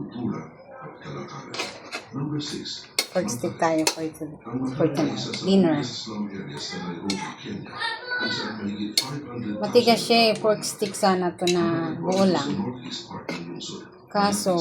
kultura at kalakaran. Number 6. Pork stick tayo for dinner. Matigas siya eh. Pork stick sana to na buo lang. Kaso,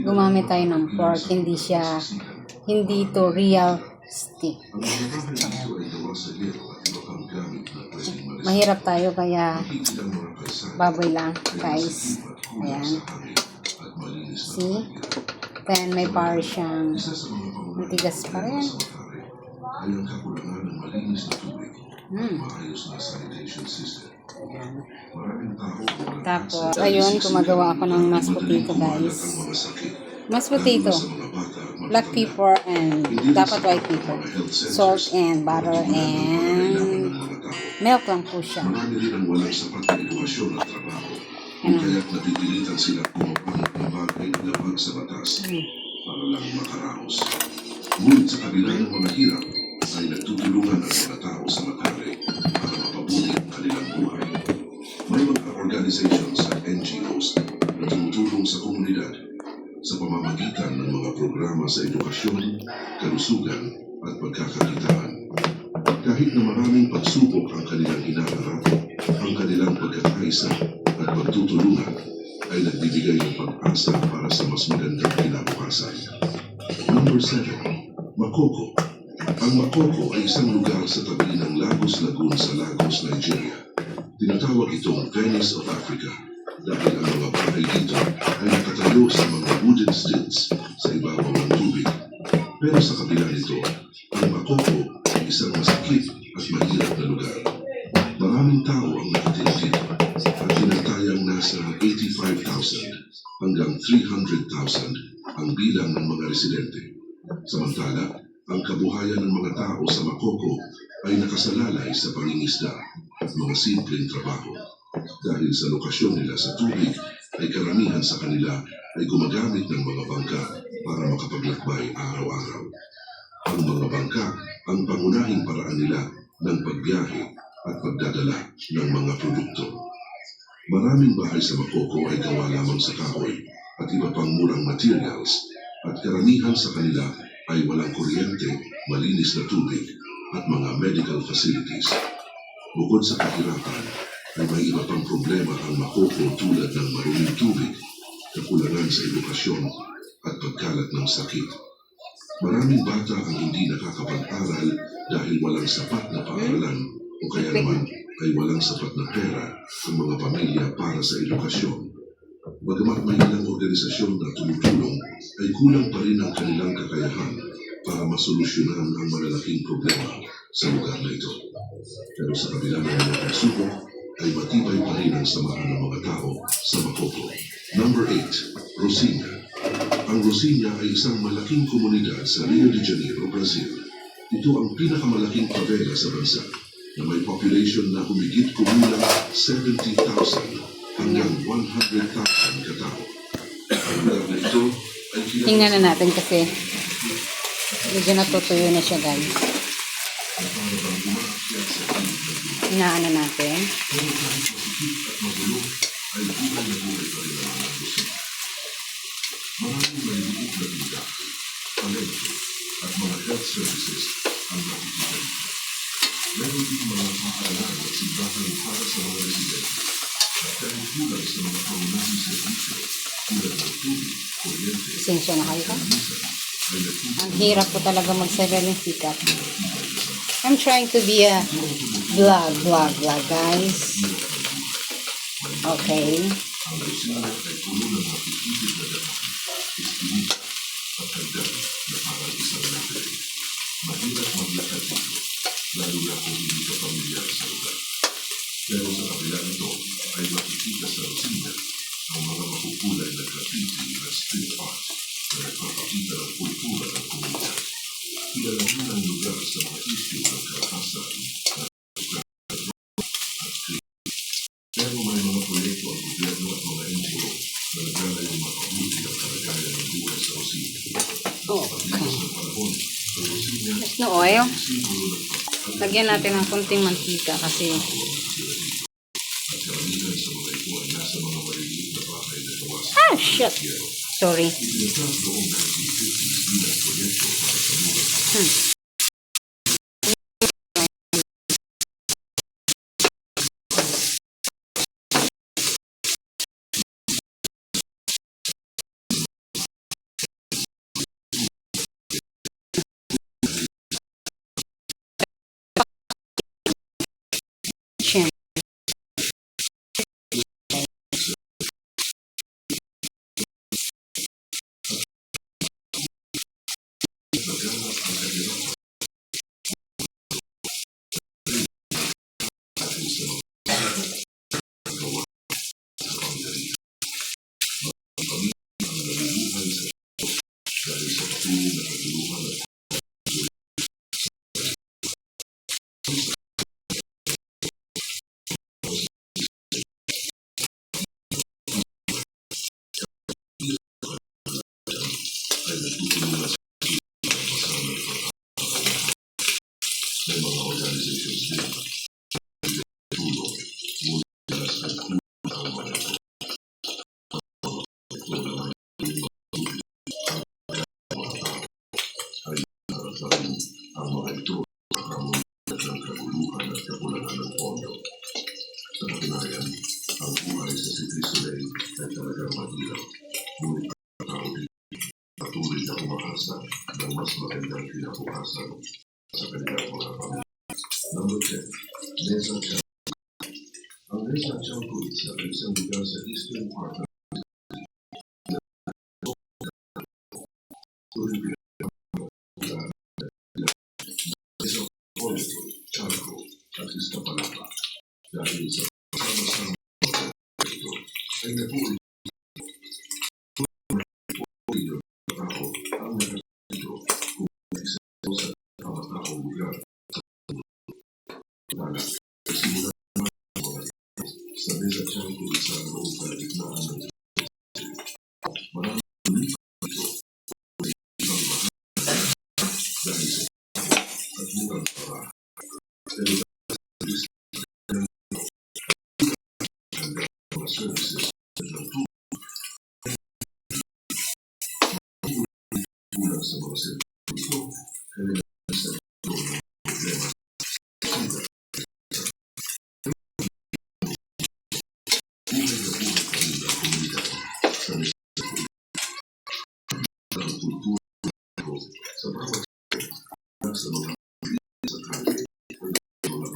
gumamit tayo ng pork. Hindi to real stick. Mahirap tayo kaya baboy lang guys. Ayan. See? Then may power siyang matigas pa rin. Tapos, ayun, gumagawa ako ng mashed potato guys. Mashed potato, black pepper and dapat white pepper, salt and butter and milk lang po siya. Marami rin ang walang sapat na edukasyon at trabaho. Kaya't napipilitan sila pumapanag na bagay na labag sa batas para lang makaraos. Ngunit sa kabila ng mga hirap ay nagtutulungan ang mga tao sa matari para mapabuti ang kanilang buhay. May mga organizations at NGOs na tumutulong sa komunidad sa pamamagitan ng mga programa sa edukasyon, kalusugan at pagkakakitaan. Kahit na maraming pagsubok ang kanilang hinaharap, ang kanilang pagkakaisa at pagtutulungan ay nagbibigay ng pag-asa para sa mas magandang kinabukasan. Number 7. Makoko. Ang Makoko ay isang lugar sa tabi ng Lagos Lagoon sa Lagos, Nigeria. Tinatawag itong Venice of Africa dahil ang mga bahay dito ay nakatayo sa mga wooden stilts sa ibabaw ng tubig. Pero sa kabila nito, ang Makoko ay isang masakit at mahirap na lugar. Maraming tao ang nakatira dito at tinatayang nasa 85,000 hanggang 300,000 ang bilang ng mga residente. Samantala, ang kabuhayan ng mga tao sa Makoko ay nakasalalay sa pangingisda at mga simpleng trabaho. Dahil sa lokasyon nila sa tubig, ay karamihan sa kanila ay gumagamit ng mga bangka para makapaglakbay araw-araw. Ang mga bangka ang pangunahing paraan nila ng pagbiyahe at pagdadala ng mga produkto. Maraming bahay sa Makoko ay gawa lamang sa kahoy at iba pang murang materials at karamihan sa kanila ay walang kuryente, malinis na tubig at mga medical facilities. Bukod sa kahirapan, ay may iba pang problema ang Makoko tulad ng maruming tubig, kakulangan sa edukasyon at pagkalat ng sakit. Maraming bata ang hindi nakakapag-aral dahil walang sapat na paaralan o kaya naman ay walang sapat na pera ang mga pamilya para sa edukasyon. Bagamat may ilang organisasyon na tumutulong, ay kulang pa rin ang kanilang kakayahan para masolusyonan ang malalaking problema sa lugar na ito. Pero sa kabila ng mga pagsubok, ay matibay pa rin ang samahan ng mga tao sa Makoko. Number 8. Rocinha. Ang Rocinha ay isang malaking komunidad sa Rio de Janeiro, Brazil. Ito ang pinakamalaking favela sa bansa na may population na humigit kumulang 70,000 hanggang 100,000 katao. Ang lugar na ito ay tingnan na natin kasi medyo natutuyo na siya guys. Inaano natin. Maraming may lubog na tindahan, palengke at mga health services ang nakikita dito. Meron din mga paaralan at simbahan para sa mga residente. At dahil kulang sa mga pangunahing serbisyo, tulad ng tubig, kuryente, Pasensya na kayo ka. minsan ay Ang hirap ko talaga mag-sariling sikat. I'm trying to be a vlog guys. Okay. ang Rocinha ay puno ng mapipigil na daan, istinig at hagdan na parang isang labirin. Mahirap maglakad dito, lalo na kung hindi ka pamilyar sa lugar. Pero sa kabila nito ay makikita sa Rocinha ang mga makukulay na graffiti at street art na nagpapakita ng kultura ng komunidad. Kilala rin ang lugar sa mga isyu ng karakasan at lugar at krimen. Pero may mga proyekto ang gobyerno at mga NGO na naglalay mapabuti ang kalagayan ng buhay sa Rocinha. Paglipas ng panahon, ang Rocinha There's no oil. ay simbolo ng pagkakaroon Lagyan natin ng konting mantika kasi at karamihan sa mga ito ay nasa mga maliliit na bahay na gawa sa shit. yero. Sorry. Ipinatag noong 1950s bilang proyekto para sa lugar. Siyempre. Naganap ang kanilang ating sa mga gawa sa boundary. Ang pamilya ang naluluhan sa dahil sa patuloy na kaguluhan at ay nagtutulungan sa kasama ng mga organizations din. Tulong mula sa nagtutulungan ang mga ay narasarin ang mga ito ang ng kaguluhan at kakulangan ng pondo. Sa katunayan, ang buhay sa City Soleil ay talagang mahirap. Ngunit ang tao patuloy na umaasa ng mas magandang kinabukasan sa kanilang mga pamilya. Number 10, Mesa Chapel. Ang Mesa Chapel ay isang lugar sa eastern part ng isang Puerto, Charco at Iztapalapa. Dahil sa sama-sama ito ay natuloy tao ang nakasito kung isa sa kamataong lugar na nagsimula sa Mesa Chapel sa noong kalagitnaan ng maraming ito ibang mahal dahil sa at murang para. Pero dahil sa mga services ng kulang sa mga serviso kaya sa ito ng problema buhay na buhay kami ng komunidad sa ng kultura sa bawat sa mga sa kanya mga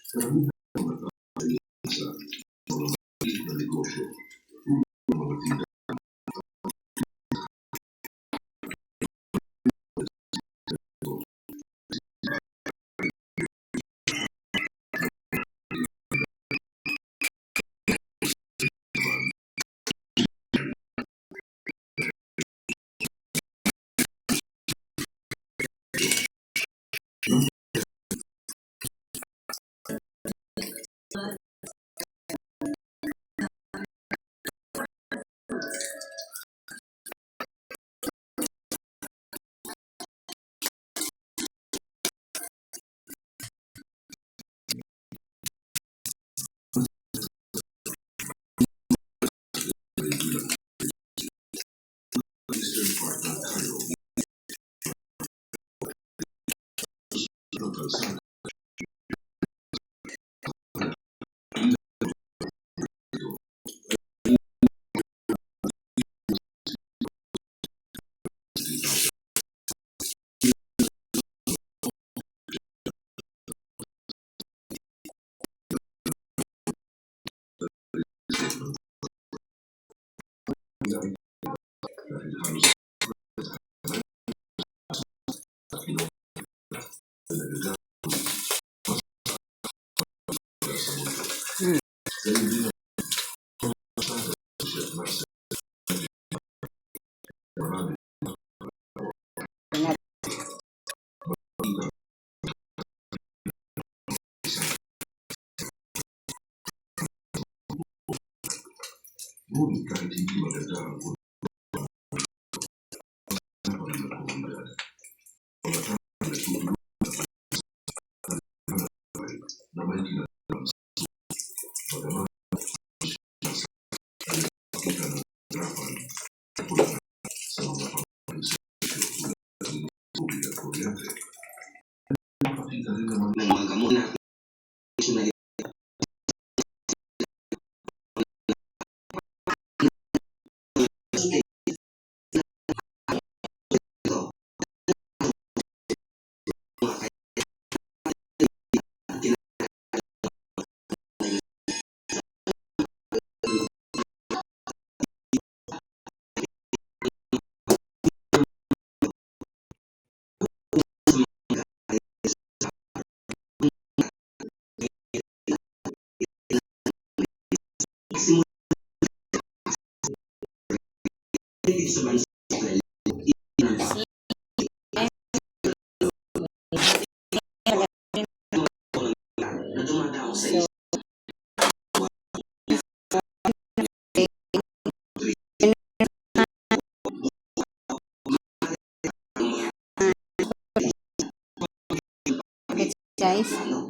karamihan ng mga tao sa mga maliit na negosyo mga tindahan eastern part ng Cairo ng kalsada dahil halos marami ngunit kahit hindi maganda ang komunidad mga tao nagtutulungan na may ginagawa bagaman ay nakita ng hirapan So, guys,